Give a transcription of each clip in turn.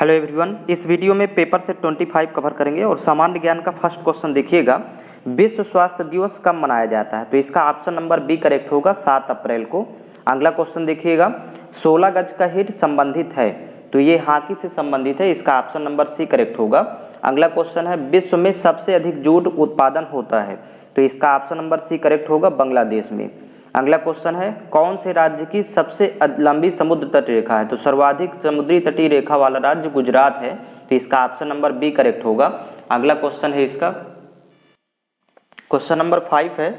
Hello everyone, इस video में paper से 25 कवर करेंगे और सामान्य ज्ञान का फर्स्ट क्वेश्चन देखिएगा। विश्व स्वास्थ्य दिवस कब मनाया जाता है? तो इसका ऑप्शन नंबर बी करेक्ट होगा, 7 अप्रैल को। अगला क्वेश्चन देखिएगा, 16 गज का हिट संबंधित है, तो ये हॉकी से संबंधित है, इसका ऑप्शन नंबर सी करेक्ट होगा। अगला क्वेश्चन है, विश्व में सबसे अधिक जूट उत्पादन होता है, तो इसका ऑप्शन नंबर सी करेक्ट होगा, बांग्लादेश में। अगला क्वेश्चन है, कौन से राज्य की सबसे लंबी समुद्र तट रेखा है? तो सर्वाधिक समुद्री तटीय रेखा वाला राज्य गुजरात है, तो इसका ऑप्शन नंबर बी करेक्ट होगा। अगला क्वेश्चन है इसका क्वेश्चन नंबर 5 है,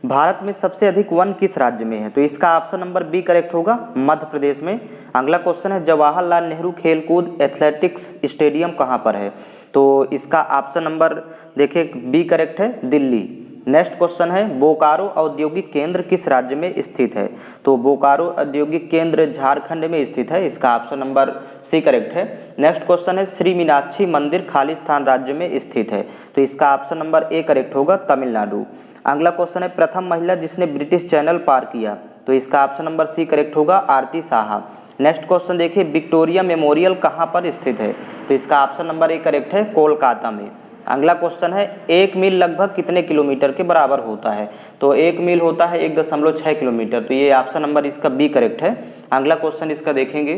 भारत में सबसे अधिक वन किस राज्य में है? तो इसका ऑप्शन नंबर बी करेक्ट होगा, मध्य प्रदेश में। अगला क्वेश्चन है, जवाहरलाल नेहरू खेलकूद एथलेटिक्स स्टेडियम कहाँ पर है? तो इसका ऑप्शन नंबर देखिए बी करेक्ट है, दिल्ली। नेक्स्ट क्वेश्चन है, बोकारो औद्योगिक केंद्र किस राज्य में स्थित है? तो बोकारो औद्योगिक केंद्र झारखंड में स्थित है, इसका ऑप्शन नंबर सी करेक्ट है। नेक्स्ट क्वेश्चन है, श्री मीनाक्षी मंदिर खालिस्तान राज्य में स्थित है, तो इसका ऑप्शन नंबर ए करेक्ट होगा, तमिलनाडु। अगला क्वेश्चन है, प्रथम महिला जिसने ब्रिटिश चैनल पार किया? तो इसका ऑप्शन नंबर सी करेक्ट होगा, आरती साहा। नेक्स्ट क्वेश्चन देखिए, विक्टोरिया मेमोरियल कहाँ पर स्थित है? तो इसका ऑप्शन नंबर ए करेक्ट है, कोलकाता में। अगला क्वेश्चन है, 1 मील लगभग कितने किलोमीटर के बराबर होता है? तो 1 मील होता है 1.6 किलोमीटर, तो ये ऑप्शन नंबर इसका बी करेक्ट है। अगला क्वेश्चन इसका देखेंगे,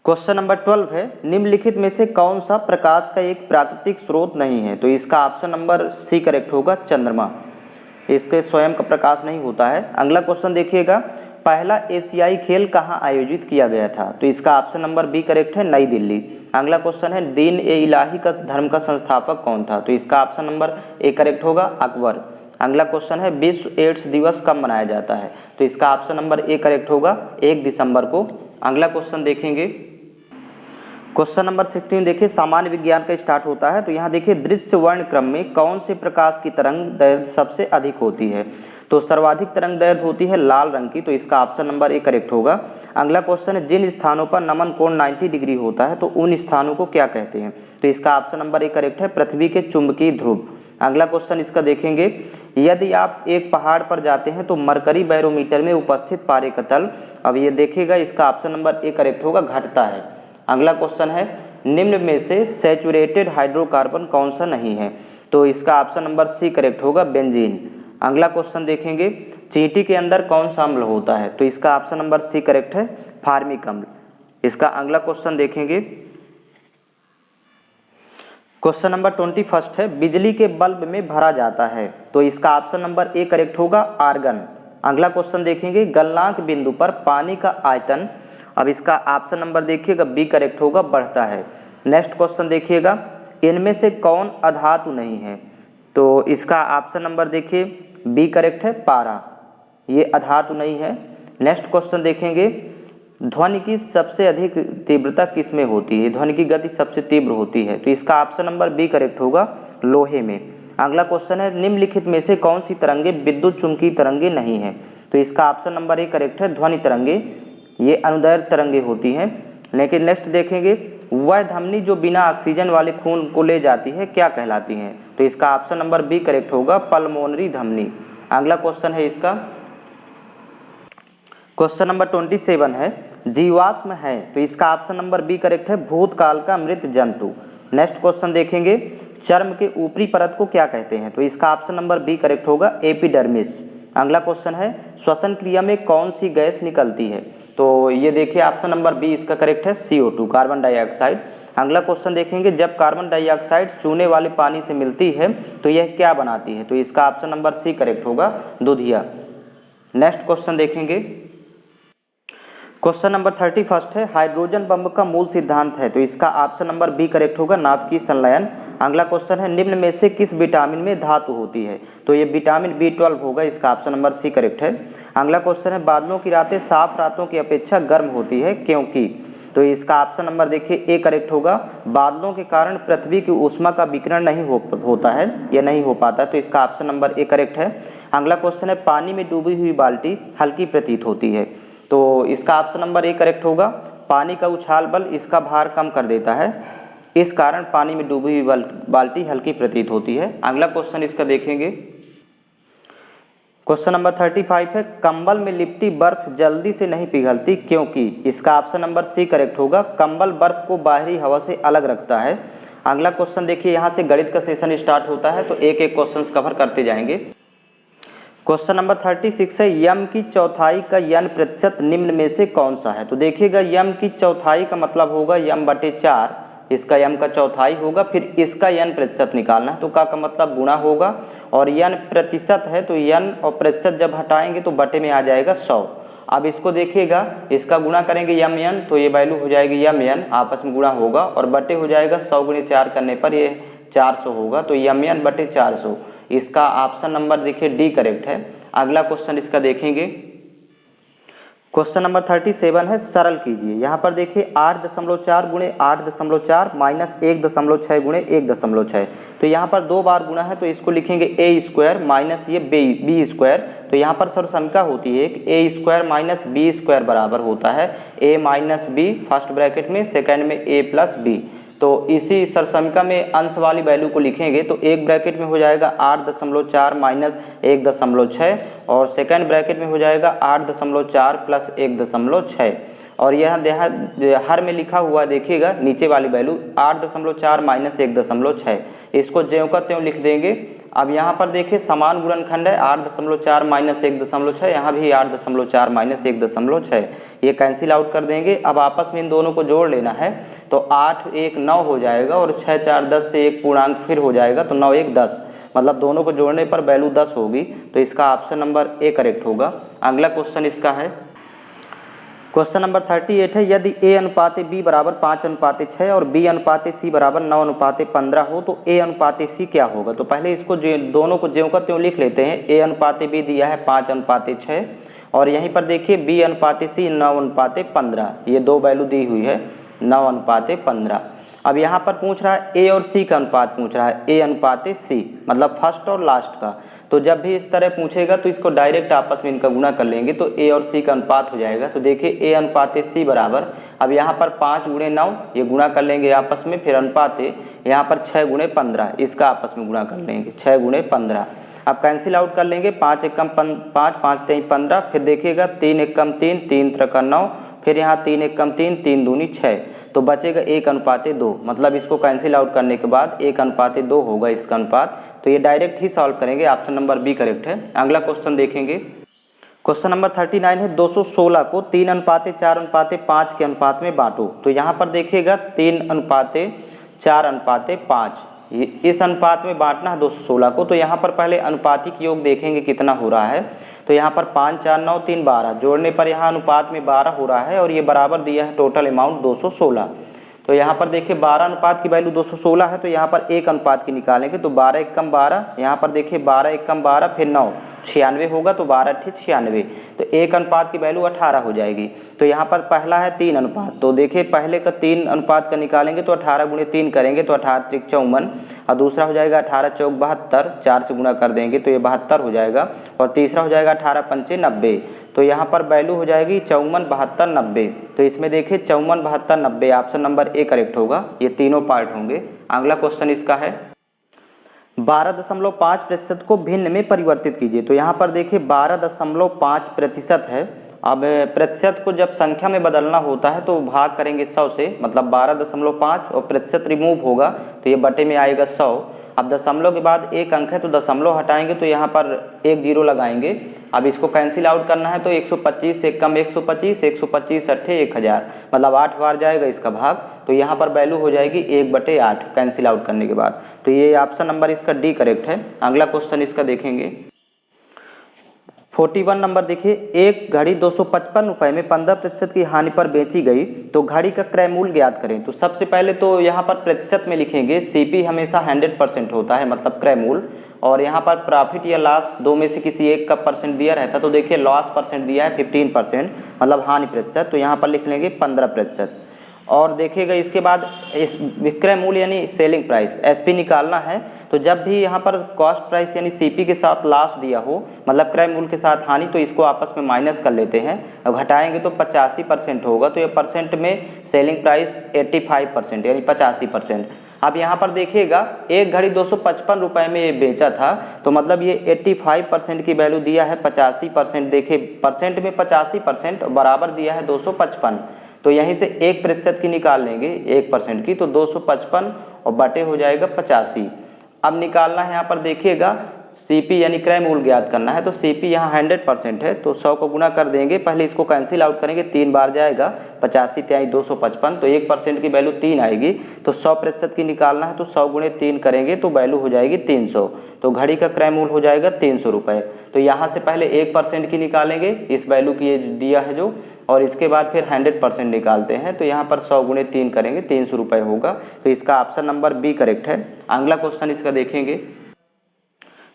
क्वेश्चन नंबर 12 है, निम्नलिखित में से कौन सा प्रकाश का एक प्राकृतिक स्रोत नहीं है? तो इसका ऑप्शन नंबर सी करेक्ट होगा, चंद्रमा। इसके स्वयं का प्रकाश नहीं होता है। अगला क्वेश्चन देखिएगा, पहला एशियाई खेल कहाँ आयोजित किया गया था? तो इसका ऑप्शन नंबर बी करेक्ट है, नई दिल्ली। अगला क्वेश्चन है, दीन ए इलाही का धर्म का संस्थापक कौन था? तो इसका ऑप्शन नंबर ए करेक्ट होगा, अकबर। अगला क्वेश्चन है, विश्व एड्स दिवस कब मनाया जाता है? तो इसका ऑप्शन नंबर ए करेक्ट होगा, 1 दिसंबर को। अगला क्वेश्चन देखेंगे, क्वेश्चन नंबर 16 देखिए, सामान्य विज्ञान का स्टार्ट होता है। तो यहाँ देखिए, दृश्य वर्ण क्रम में कौन से प्रकाश की तरंग दैर्घ्य सबसे अधिक होती है? तो सर्वाधिक तरंग दैर्घ्य होती है लाल रंग की, तो इसका ऑप्शन नंबर ए करेक्ट होगा। अगला क्वेश्चन है, जिन स्थानों पर नमन कोण 90 डिग्री होता है, तो उन स्थानों को क्या कहते हैं? तो इसका ऑप्शन नंबर ए करेक्ट है, पृथ्वी के चुंबकीय ध्रुव। अगला क्वेश्चन इसका देखेंगे, यदि आप एक पहाड़ पर जाते हैं तो मरकरी बैरोमीटर में उपस्थित पारे का तल, अब ये देखिएगा, इसका ऑप्शन नंबर ए करेक्ट होगा, घटता है। अगला क्वेश्चन है, निम्न में से सैचुरेटेड हाइड्रोकार्बन कौन सा नहीं है? तो इसका ऑप्शन नंबर सी करेक्ट होगा, बेंजीन। अगला क्वेश्चन देखेंगे, चींटी के अंदर कौन सा अम्ल होता है? तो इसका ऑप्शन नंबर सी करेक्ट है, फार्मिक अम्ल। इसका अगला क्वेश्चन देखेंगे, क्वेश्चन नंबर 21 है, बिजली के बल्ब में भरा जाता है? तो इसका ऑप्शन नंबर ए करेक्ट होगा, आर्गन। अगला क्वेश्चन देखेंगे, गलनांक बिंदु पर पानी का आयतन, अब इसका ऑप्शन नंबर देखिएगा बी करेक्ट होगा, बढ़ता है। नेक्स्ट क्वेश्चन देखिएगा, इनमें से कौन अधातु नहीं है? तो इसका ऑप्शन नंबर देखिए बी करेक्ट है, पारा, ये अधातु नहीं है। नेक्स्ट क्वेश्चन देखेंगे, ध्वनि की सबसे अधिक तीव्रता किस में होती है? ध्वनि की गति सबसे तीव्र होती है, तो इसका ऑप्शन नंबर बी करेक्ट होगा, लोहे में। अगला क्वेश्चन है, निम्नलिखित में से कौन सी तरंगे विद्युत चुंबकीय तरंगे नहीं है? तो इसका ऑप्शन नंबर ए करेक्ट है, ध्वनि तरंगे, ये अनुदैर्घ्य तरंगे होती हैं। लेकिन नेक्स्ट देखेंगे, वह धमनी जो बिना ऑक्सीजन वाले खून को ले जाती है क्या कहलाती हैं? तो इसका ऑप्शन नंबर बी करेक्ट होगा, पल्मोनरी धमनी। अगला क्वेश्चन है इसका क्वेश्चन नंबर 27 है, जीवाश्म है? तो इसका ऑप्शन नंबर बी करेक्ट है, भूतकाल का मृत जंतु। नेक्स्ट क्वेश्चन देखेंगे, चर्म के ऊपरी परत को क्या कहते हैं? तो इसका ऑप्शन नंबर बी करेक्ट होगा, एपिडर्मिस। अगला क्वेश्चन है, श्वसन क्रिया में कौन सी गैस निकलती है? तो ये देखिए ऑप्शन नंबर बी इसका करेक्ट है, CO2, कार्बन डाइऑक्साइड। अगला क्वेश्चन देखेंगे, जब कार्बन डाइऑक्साइड चूने वाले पानी से मिलती है तो यह क्या बनाती है? तो इसका ऑप्शन नंबर सी करेक्ट होगा, दूधिया। नेक्स्ट क्वेश्चन देखेंगे, क्वेश्चन नंबर 31 है, हाइड्रोजन बम का मूल सिद्धांत है? तो इसका ऑप्शन नंबर बी करेक्ट होगा, नाभिकीय संलयन। अगला क्वेश्चन है, निम्न में से किस विटामिन में धातु होती है? तो ये विटामिन B12 होगा, इसका ऑप्शन नंबर सी करेक्ट है। अगला क्वेश्चन है, बादलों की रातें साफ रातों की अपेक्षा गर्म होती है, क्योंकि? तो इसका ऑप्शन नंबर देखिए ए करेक्ट होगा, बादलों के कारण पृथ्वी की ऊष्मा का विकिरण नहीं होता है, यह नहीं हो पाता, तो इसका ऑप्शन नंबर ए करेक्ट है। अगला क्वेश्चन है, पानी में डूबी हुई बाल्टी हल्की प्रतीत होती है? तो इसका ऑप्शन नंबर ए करेक्ट होगा, पानी का उछाल बल इसका भार कम कर देता है, इस कारण पानी में डूबी हुई बाल्टी हल्की प्रतीत होती है। अगला क्वेश्चन इसका देखेंगे, क्वेश्चन नंबर 35 है, कंबल में लिपटी बर्फ जल्दी से नहीं पिघलती क्योंकि। इसका ऑप्शन नंबर सी करेक्ट होगा, कंबल बर्फ को बाहरी हवा से अलग रखता है। अगला क्वेश्चन देखिए, यहाँ से गणित का सेशन स्टार्ट होता है तो एक एक क्वेश्चन कवर करते जाएंगे। क्वेश्चन नंबर 36 है, यम की चौथाई का यन प्रतिशत निम्न में से कौन सा है। तो देखिएगा यम की चौथाई का मतलब होगा यम बटे 4, इसका यम का चौथाई होगा, फिर इसका यन प्रतिशत निकालना है तो का मतलब गुणा होगा, और यन प्रतिशत है तो यन और प्रतिशत जब हटाएंगे तो बटे में आ जाएगा 100। अब इसको देखिएगा, इसका गुणा करेंगे यम यन तो ये वैल्यू हो जाएगी यम यन, आपस में गुणा होगा और बटे हो जाएगा 100 गुणे 4 करने पर ये 400 होगा, तो यम यन बटे 400। इसका ऑप्शन नंबर देखिए डी करेक्ट है। अगला क्वेश्चन इसका देखेंगे, क्वेश्चन नंबर 37 है, सरल कीजिए। यहाँ पर देखिए 8.4 गुणे 8.4 माइनस 1.6 गुणे 1.6, तो यहाँ पर दो बार गुणा है तो इसको लिखेंगे ए स्क्वायर माइनस ये बी स्क्वायर। तो यहाँ पर सर्वसंख्या होती है कि ए स्क्वायर माइनस बी स्क्वायर बराबर होता है ए माइनस बी फर्स्ट ब्रैकेट में, सेकेंड में ए प्लस बी। तो इसी सरसंख्या में अंश वाली वैल्यू को लिखेंगे तो एक ब्रैकेट में हो जाएगा 8.4 माइनस 1.6 और सेकंड ब्रैकेट में हो जाएगा 8.4 प्लस 1.6, और यह हर में लिखा हुआ देखिएगा नीचे वाली वैल्यू 8.4 माइनस 1.6, इसको ज्यों का त्यों लिख देंगे। अब यहाँ पर देखिए समान गुणनखंड है 8.4 माइनस 1.6, यहाँ भी 8.4 माइनस 1.6, ये कैंसिल आउट कर देंगे। अब आपस में इन दोनों को जोड़ लेना है तो 8 1 9 हो जाएगा और 6 4 10 से एक पूर्णांक फिर हो जाएगा तो 9 1 10, मतलब दोनों को जोड़ने पर वैल्यू 10 होगी, तो इसका ऑप्शन नंबर ए करेक्ट होगा। अगला क्वेश्चन इसका है, क्वेश्चन नंबर 38 है, यदि a अनुपाते b बराबर 5:6 और b अनुपाते c बराबर 9:15 हो तो a अनुपाते c क्या होगा। तो पहले इसको दोनों को ज्यों का त्यों लिख लेते हैं। a अनुपाते b दिया है 5:6 और यहीं पर देखिए b अनुपाते c 9:15, ये दो वैल्यू दी हुई है 9:15। अब यहाँ पर पूछ रहा है a और c का अनुपात पूछ रहा है, a अनुपाते c मतलब फर्स्ट और लास्ट का। तो जब भी इस तरह पूछेगा तो इसको डायरेक्ट आपस में इनका गुणा कर लेंगे तो a और c का अनुपात हो जाएगा। तो देखिए a अनुपाते c बराबर, अब यहाँ पर 5 गुणे 9 ये गुणा कर लेंगे आपस में, फिर अनुपाते यहाँ पर 6 गुणे 15 इसका आपस में गुणा कर लेंगे 6 गुणे 15। अब कैंसिल आउट कर लेंगे, 5 1 कम 5 5 3 15, फिर देखिएगा 3 1 कम 3 3 3 9, फिर यहाँ 3 1 कम 3 3 दूनी 6, तो बचेगा 1:2, मतलब इसको कैंसिल आउट करने के बाद 1:2 होगा इसका अनुपात। तो ये डायरेक्ट ही सॉल्व करेंगे, ऑप्शन नंबर बी करेक्ट है। अगला क्वेश्चन देखेंगे, क्वेश्चन नंबर 39 है, 216 को 3:4:5 के अनुपात में बांटो। तो यहाँ पर देखिएगा 3:4:5, इस अनुपात में बांटना है 216 को। तो यहाँ पर पहले अनुपातिक योग देखेंगे कितना हो रहा है। तो यहाँ पर 5 4 9 3 12 जोड़ने पर यहाँ अनुपात में 12 हो रहा है और ये बराबर दिया है टोटल अमाउंट 216। तो यहाँ पर देखिए 12 अनुपात की वैल्यू 216 है तो यहाँ पर एक अनुपात की निकालेंगे तो 12 1 कम 12, यहाँ पर देखिए 12 1 कम 12 फिर 9 96 होगा तो 12 8 96, तो एक अनुपात की वैल्यू 18 हो जाएगी। तो यहाँ पर पहला है 3 अनुपात, तो देखिए पहले का 3 अनुपात का निकालेंगे तो 18 गुणे 3 करेंगे तो 18 3 54, और दूसरा हो जाएगा 18 चौक 72, 4 से गुणा कर देंगे तो ये 72 हो जाएगा, और तीसरा हो जाएगा 18 पंचे 90, तो यहाँ पर वैल्यू हो जाएगी 54 72 90। तो इसमें देखिए 54 72 90 ऑप्शन नंबर ए करेक्ट होगा, ये तीनों पार्ट होंगे। अगला क्वेश्चन इसका है 12.5% को भिन्न में परिवर्तित कीजिए। तो यहाँ पर देखिए 12.5% है। अब प्रतिशत को जब संख्या में बदलना होता है तो भाग करेंगे 100 से, मतलब 12.5 और प्रतिशत रिमूव होगा तो ये बटे में आएगा 100। अब दशमलव के बाद एक अंक है तो दशमलव हटाएंगे तो यहाँ पर एक जीरो लगाएंगे। अब इसको कैंसिल आउट करना है तो 125 से कम 125, 125 अट्ठे 1000, मतलब 8 बार जाएगा इसका भाग, तो यहाँ पर वैल्यू हो जाएगी 1/8 कैंसिल आउट करने के बाद। तो ये ऑप्शन नंबर इसका डी करेक्ट है। अगला क्वेश्चन इसका देखेंगे 41 नंबर देखिए, एक घड़ी 255 रुपये में 15% की हानि पर बेची गई तो घड़ी का क्रय मूल्य ज्ञात करें। तो सबसे पहले तो यहाँ पर प्रतिशत में लिखेंगे, सीपी हमेशा 100% होता है मतलब क्रय मूल्य, और यहाँ पर प्रॉफिट या लॉस दो में से किसी एक का परसेंट दिया रहता है। तो देखिए लॉस परसेंट दिया है 15%, मतलब हानि प्रतिशत, तो यहाँ पर लिख लेंगे 15%। और देखिएगा इसके बाद इस विक्रय मूल्य यानी सेलिंग प्राइस एसपी निकालना है। तो जब भी यहाँ पर कॉस्ट प्राइस यानी सीपी के साथ लॉस दिया हो, मतलब क्रय मूल्य के साथ हानि, तो इसको आपस में माइनस कर लेते हैं। अब घटाएंगे तो 85% होगा, तो ये परसेंट में सेलिंग प्राइस 85% यानी 85%। अब यहाँ पर देखिएगा एक घड़ी 255 रुपये में ये बेचा था, तो मतलब ये 85% की वैल्यू दिया है 85%। देखिए परसेंट में 85% बराबर दिया है 255, तो यहीं से 1% की निकाल लेंगे 1% की, तो 255 और बटे हो जाएगा 85। अब निकालना है यहाँ पर देखिएगा CP यानी क्रय मूल्य ज्ञात करना है, तो CP यहाँ 100% है, तो 100 को गुना कर देंगे। पहले इसको कैंसिल आउट करेंगे, 3 बार जाएगा 85 त्याई 255, तो 1% की वैल्यू 3 आएगी। तो 100% की निकालना है, तो 100 गुणे 3 करेंगे तो वैल्यू हो जाएगी 300, तो घड़ी का क्रय मूल्य हो जाएगा 300 रुपये। तो यहाँ से पहले 1% की निकालेंगे इस वैल्यू की ये दिया है जो, और इसके बाद फिर 100% निकालते हैं, तो यहाँ पर 100 गुणे 3 करेंगे 300 रुपये होगा। तो इसका ऑप्शन नंबर बी करेक्ट है। अगला क्वेश्चन इसका देखेंगे,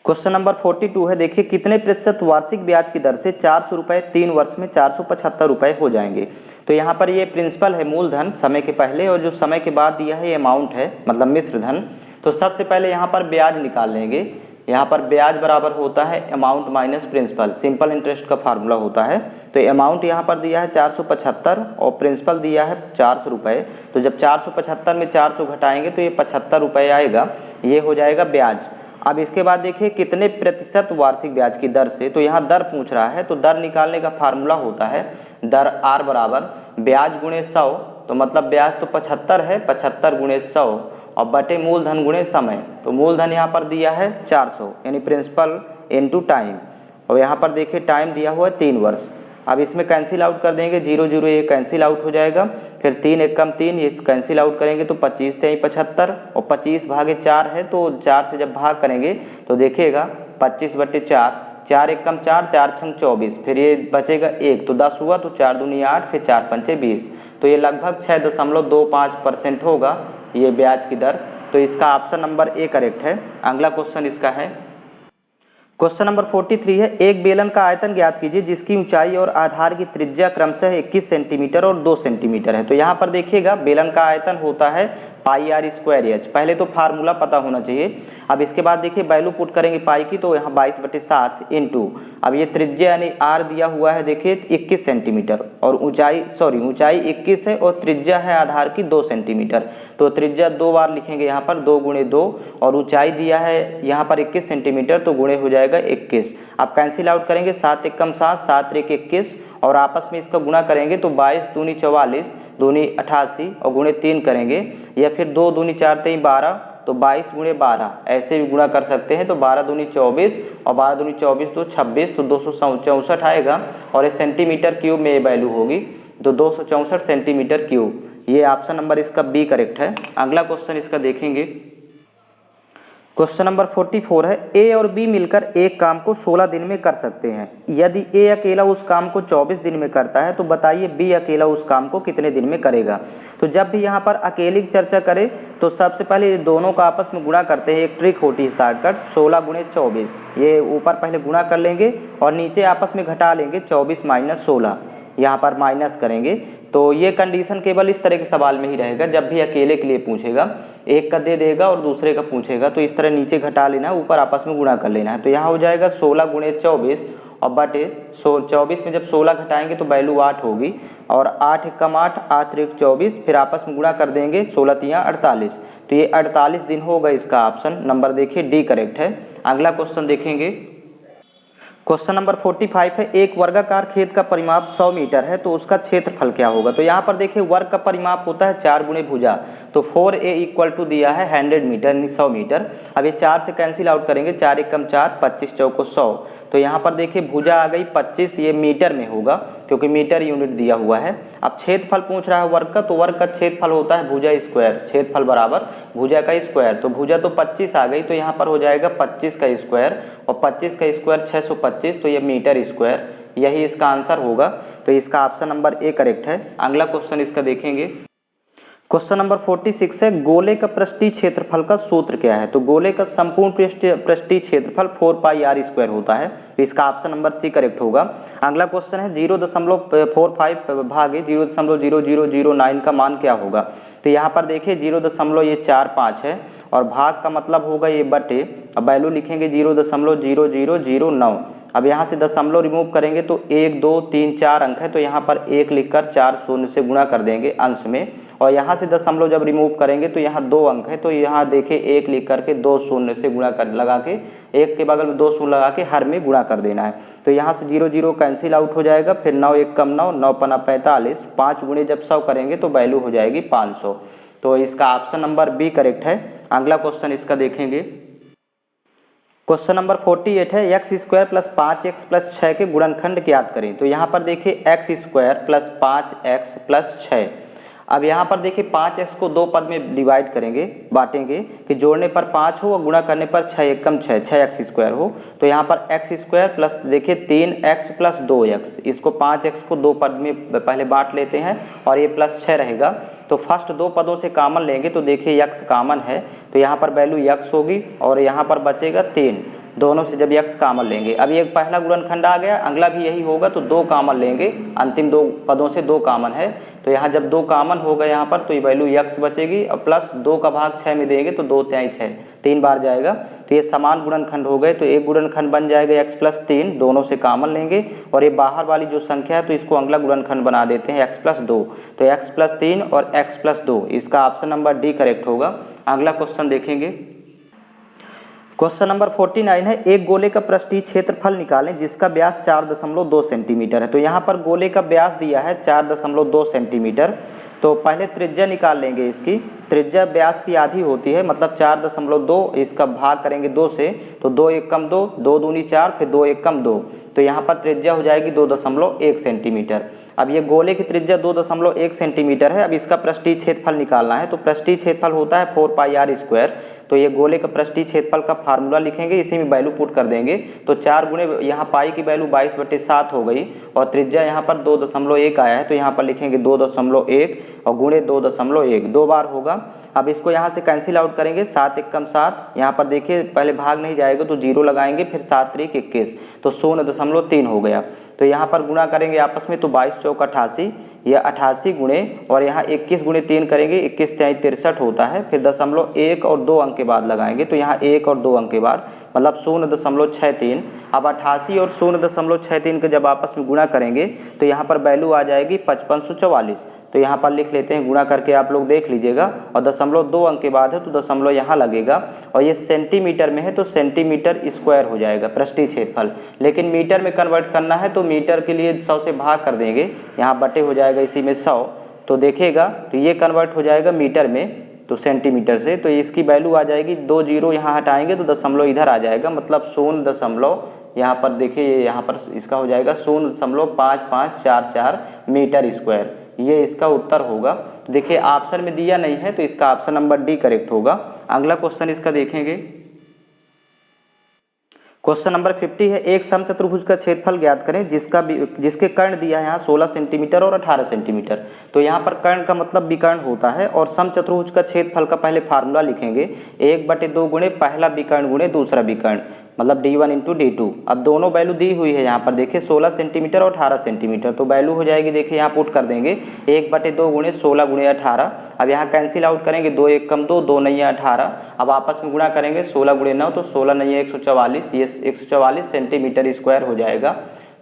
क्वेश्चन नंबर 42 है। देखिए कितने प्रतिशत वार्षिक ब्याज की दर से 400 रुपये 3 वर्ष में 475 रुपये हो जाएंगे। तो यहाँ पर ये प्रिंसिपल है मूलधन समय के पहले, और जो समय के बाद दिया है ये अमाउंट है, मतलब मिश्र धन। तो सबसे पहले यहाँ पर ब्याज निकाल लेंगे। यहाँ पर ब्याज बराबर होता है amount minus principal, simple interest का फार्मूला होता है। तो अमाउंट यहाँ पर दिया है 475 और प्रिंसिपल दिया है 400 रुपये। तो जब 475 में 400 घटाएंगे तो ये 75 रुपये आएगा, ये हो जाएगा ब्याज। अब इसके बाद देखिए कितने प्रतिशत वार्षिक ब्याज की दर से, तो यहाँ दर पूछ रहा है, तो दर निकालने का फार्मूला होता है दर R बराबर ब्याज गुणे 100, तो मतलब ब्याज तो 75 है, 75 गुणे 100 और बटे मूलधन गुणे समय। तो मूलधन यहाँ पर दिया है 400 यानी प्रिंसिपल इनटू टाइम, और यहाँ पर देखिए टाइम दिया हुआ है 3 वर्ष। अब इसमें कैंसिल आउट कर देंगे, 0 0 ये कैंसिल आउट हो जाएगा, फिर 3 एकम 3 ये कैंसिल आउट करेंगे तो 25 3 75 और 25 भागे 4 है, तो 4 से जब भाग करेंगे तो देखिएगा 25 बटे 4, 4 एकम 4, 4 छंग 24, फिर ये बचेगा 1, तो 10 हुआ, तो 4 दूनी 8, फिर 4 पंचे 20, तो ये लगभग 6.25% होगा ये ब्याज की दर। तो इसका ऑप्शन नंबर ए करेक्ट है। अगला क्वेश्चन इसका है, क्वेश्चन नंबर 43 है। एक बेलन का आयतन ज्ञात कीजिए जिसकी ऊंचाई और आधार की त्रिज्या क्रमशः 21 सेंटीमीटर और 2 सेंटीमीटर है। तो यहाँ पर देखिएगा बेलन का आयतन होता है पाई आर स्क्वायर एच, पहले तो फार्मूला पता होना चाहिए। अब इसके बाद देखिए वैल्यू पुट करेंगे पाई की, तो यहाँ 22/7 इंटू, अब ये त्रिज्या यानी आर दिया हुआ है देखिए 21 सेंटीमीटर और ऊंचाई 21 है और त्रिज्या है आधार की 2 सेंटीमीटर, तो त्रिज्या 2 बार लिखेंगे यहाँ पर 2 गुणे 2 और ऊंचाई दिया है यहाँ पर 21 सेंटीमीटर, तो गुणे हो जाएगा 21। अब कैंसिल आउट करेंगे 7 एकम 7, 7 त्रिक 21 और आपस में इसका गुणा करेंगे तो 22 दूनी 44, दूनी 88 और गुणे 3 करेंगे, या फिर 2 दूनी 4 3 12, तो 22 गुणे 12 ऐसे भी गुणा कर सकते हैं। तो 12 दूनी 24 और 12 दूनी 24 तो 26, तो 264 आएगा और ये सेंटीमीटर क्यूब में ये वैल्यू होगी, तो 264 सेंटीमीटर क्यूब। ये ऑप्शन नंबर इसका बी करेक्ट है। अगला क्वेश्चन इसका देखेंगे, क्वेश्चन नंबर 44 है। ए और बी मिलकर एक काम को 16 दिन में कर सकते हैं। यदि ए अकेला उस काम को 24 दिन में करता है तो बताइए बी अकेला उस काम को कितने दिन में करेगा। तो जब भी यहाँ पर अकेले की चर्चा करें तो सबसे पहले ये दोनों का आपस में गुणा करते हैं, एक ट्रिक होती है शॉर्टकट, 16 गुणे 24, ये ऊपर पहले गुणा कर लेंगे और नीचे आपस में घटा लेंगे, 24 माइनस 16 यहाँ पर माइनस करेंगे। तो ये कंडीशन केवल इस तरह के सवाल में ही रहेगा, जब भी अकेले के लिए पूछेगा, एक का दे देगा और दूसरे का पूछेगा तो इस तरह नीचे घटा लेना है, ऊपर आपस में गुणा कर लेना है। तो यहाँ हो जाएगा 16 गुणे 24 और बटे 24 में जब 16 घटाएंगे तो वैल्यू 8 होगी, और 8 एकम 8, 8 त्रिक 24, फिर आपस में गुणा कर देंगे 16 तिया 48, तो ये 48 दिन होगा। इसका ऑप्शन नंबर देखिए डी करेक्ट है। अगला क्वेश्चन देखेंगे, क्वेश्चन नंबर 45 है। एक वर्गाकार खेत का परिमाप 100 मीटर है तो उसका क्षेत्रफल क्या होगा। तो यहाँ पर देखिए वर्ग का परिमाप होता है 4 गुणे भुजा, तो 4a इक्वल टू दिया है 100 मीटर यानी 100 मीटर। अब ये 4 से कैंसिल आउट करेंगे, 4 एकम 4, 25 चौको 100, तो यहाँ पर देखिए भुजा आ गई 25, ये मीटर में होगा क्योंकि मीटर यूनिट दिया हुआ है। अब क्षेत्रफल पूछ रहा है वर्ग का, तो वर्ग का क्षेत्रफल होता है भुजा स्क्वायर, क्षेत्रफल बराबर भुजा का स्क्वायर, तो भुजा तो 25 आ गई, तो यहाँ पर हो जाएगा 25 का स्क्वायर और 25 का स्क्वायर 625, तो ये मीटर स्क्वायर, यही इसका आंसर होगा। तो इसका ऑप्शन नंबर ए करेक्ट है। अगला क्वेश्चन इसका देखेंगे, क्वेश्चन नंबर 46 है। गोले का पृष्ठीय क्षेत्रफल का सूत्र क्या है। तो गोले का संपूर्ण पृष्ठीय क्षेत्रफल 4 पाई आर स्क्वायर होता है, तो इसका ऑप्शन नंबर सी करेक्ट होगा। अगला क्वेश्चन है 0.45 भागे 0.0009 का मान क्या होगा। तो यहाँ पर देखिए 0.45 है और भाग का मतलब होगा ये बटे, अब वैल्यू लिखेंगे 0.0009। अब यहाँ से दशमलव रिमूव करेंगे तो 1 2 3 4 अंक है, तो यहाँ पर 1 लिखकर 4 शून्य से गुणा कर देंगे अंश में, और यहाँ से दशमलव जब रिमूव करेंगे तो यहाँ 2 अंक है, तो यहाँ देखिए 1 लिख करके 2 शून्य से गुणा कर लगा के 1 के बगल में 2 शून्य लगा के हर में गुणा कर देना है। तो यहाँ से 0 0 कैंसिल आउट हो जाएगा, फिर 9 1 कम 9, 9 पना 45, 5 गुणे जब 100 करेंगे तो वैल्यू हो जाएगी 500। तो इसका ऑप्शन नंबर बी करेक्ट है। अगला क्वेश्चन इसका देखेंगे, क्वेश्चन नंबर 48 है x square plus 5x plus 6 के गुणनखंड ज्ञात करें। तो यहाँ पर देखिए x square plus 5x plus 6। अब यहाँ पर देखिए 5x को 2 पद में डिवाइड करेंगे, बांटेंगे कि जोड़ने पर 5 हो और गुणा करने पर 6 एकम 6, 6x स्क्वायर हो। तो यहाँ पर एक्स स्क्वायर प्लस देखिए 3x प्लस 2x, इसको 5x को 2 पद में पहले बांट लेते हैं और ये प्लस 6 रहेगा। तो फर्स्ट 2 पदों से कॉमन लेंगे तो देखिए x कॉमन है, तो यहाँ पर वैल्यू x होगी और यहाँ पर बचेगा 3, दोनों से जब x कॉमन लेंगे। अब ये पहला गुणनखंड आ गया, अगला भी यही होगा, तो 2 कॉमन लेंगे, अंतिम 2 पदों से 2 कॉमन है, तो यहाँ जब 2 कॉमन हो गए यहाँ पर तो ये वैल्यू x बचेगी और प्लस 2 का भाग 6 में देंगे तो 2 तिहाई 6, 3 बार जाएगा। तो ये समान गुणनखंड हो गए, तो एक गुणनखंड बन जाएगा x प्लस 3, दोनों से कॉमन लेंगे और ये बाहर वाली जो संख्या है तो इसको अगला गुणनखंड बना देते हैं x प्लस 2। तो x प्लस 3 और x प्लस 2, इसका ऑप्शन नंबर डी करेक्ट होगा। अगला क्वेश्चन देखेंगे, क्वेश्चन नंबर 49 है एक गोले का पृष्ठीय क्षेत्रफल निकालें जिसका व्यास 4.2 सेंटीमीटर है। तो यहाँ पर गोले का व्यास दिया है 4.2 सेंटीमीटर। तो पहले त्रिज्या निकाल लेंगे, इसकी त्रिज्या व्यास की आधी होती है, मतलब 4.2, इसका भाग करेंगे 2 से, तो 2 1 कम 2, 2 दूनी 4, फिर 2 1 कम 2, तो यहाँ पर त्रिज्या हो जाएगी 2.1 सेंटीमीटर। अब ये गोले की त्रिज्या 2.1 सेंटीमीटर है। अब इसका पृष्ठीय क्षेत्रफल निकालना है, तो पृष्ठीय क्षेत्रफल होता है 4 पाई r स्क्वायर। तो ये गोले का पृष्ठीय क्षेत्रफल का फार्मूला लिखेंगे, इसी में वैल्यू पुट कर देंगे, तो 4 गुणे यहाँ पाई की वैल्यू 22/7 हो गई और त्रिज्या यहाँ पर 2.1 आया है, तो यहाँ पर लिखेंगे 2.1 और गुणे 2.1, 2 बार होगा। अब इसको यहाँ से कैंसिल आउट करेंगे, 7 1 कम 7, यहाँ पर देखिए पहले भाग नहीं जाएगा तो 0 लगाएंगे, फिर 7 3 21, तो 0.3 हो गया। तो यहाँ पर गुणा करेंगे आपस में, तो 22 चौक 88, यह 88 गुणे और यहाँ 21 गुणे 3 करेंगे, 21 तिहाई 63 होता है, फिर 0.1 और 2 अंक के बाद लगाएंगे, तो यहाँ 1 और 2 अंक के बाद मतलब 0.63। अब 88 और 0.63 के जब आपस में गुणा करेंगे तो यहाँ पर वैल्यू आ जाएगी 5544। तो यहाँ पर लिख लेते हैं, गुणा करके आप लोग देख लीजिएगा, और 0.2 अंक के बाद है तो दशमलव यहाँ लगेगा, और ये सेंटीमीटर में है तो सेंटीमीटर स्क्वायर हो जाएगा पृष्ठीय क्षेत्रफल। लेकिन मीटर में कन्वर्ट करना है तो मीटर के लिए 100 से भाग कर देंगे, यहाँ बटे हो जाएगा इसी में 100, तो देखिएगा तो ये कन्वर्ट हो जाएगा मीटर में, तो सेंटीमीटर से, तो इसकी वैल्यू आ जाएगी 2 0 यहाँ हटाएंगे तो दशमलव इधर आ जाएगा, मतलब 0 यहाँ पर देखिए, यहाँ पर इसका हो जाएगा 0.5544 मीटर स्क्वायर। ये इसका उत्तर होगा। तो देखिए ऑप्शन में दिया नहीं है, तो इसका ऑप्शन नंबर डी करेक्ट होगा। अगला क्वेश्चन इसका देखेंगे, क्वेश्चन नंबर 50 है एक समचतुर्भुज का क्षेत्रफल ज्ञात करें जिसके कर्ण दिया है यहाँ 16 सेंटीमीटर और 18 सेंटीमीटर। तो यहाँ पर कर्ण का मतलब विकर्ण होता है, और समचतुर्भुज का क्षेत्रफल का पहले फार्मूला लिखेंगे 1/2 गुणे पहला विकर्ण गुणे दूसरा विकर्ण, मतलब d1 इंटू d2। अब दोनों वैल्यू दी हुई है यहाँ पर देखिए 16 सेंटीमीटर और 18 सेंटीमीटर, तो वैल्यू हो जाएगी देखिए यहाँ पुट कर देंगे 1/2 गुणे 16 गुणे 18। अब यहाँ कैंसिल आउट करेंगे, 2 1 कम 2, 2 नहीं 18। अब आपस में गुणा करेंगे 16 गुणे 9, तो 16 नहीं 144, ये 144 सेंटीमीटर स्क्वायर हो जाएगा।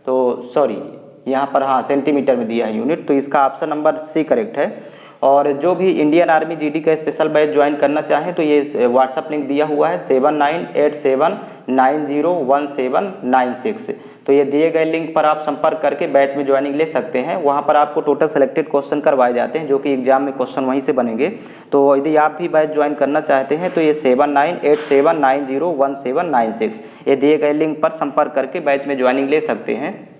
तो सॉरी यहाँ पर हाँ सेंटीमीटर में दिया है यूनिट, तो इसका ऑप्शन नंबर सी करेक्ट है। और जो भी इंडियन आर्मी जीडी का स्पेशल बैच ज्वाइन करना चाहें तो ये व्हाट्सअप लिंक दिया हुआ है 7987901796। तो ये दिए गए लिंक पर आप संपर्क करके बैच में ज्वाइनिंग ले सकते हैं। वहाँ पर आपको टोटल सेलेक्टेड क्वेश्चन करवाए जाते हैं, जो कि एग्जाम में क्वेश्चन वहीं से बनेंगे। तो यदि आप भी बैच ज्वाइन करना चाहते हैं तो ये 7987901796 ये दिए गए लिंक पर संपर्क करके बैच में ज्वाइनिंग ले सकते हैं।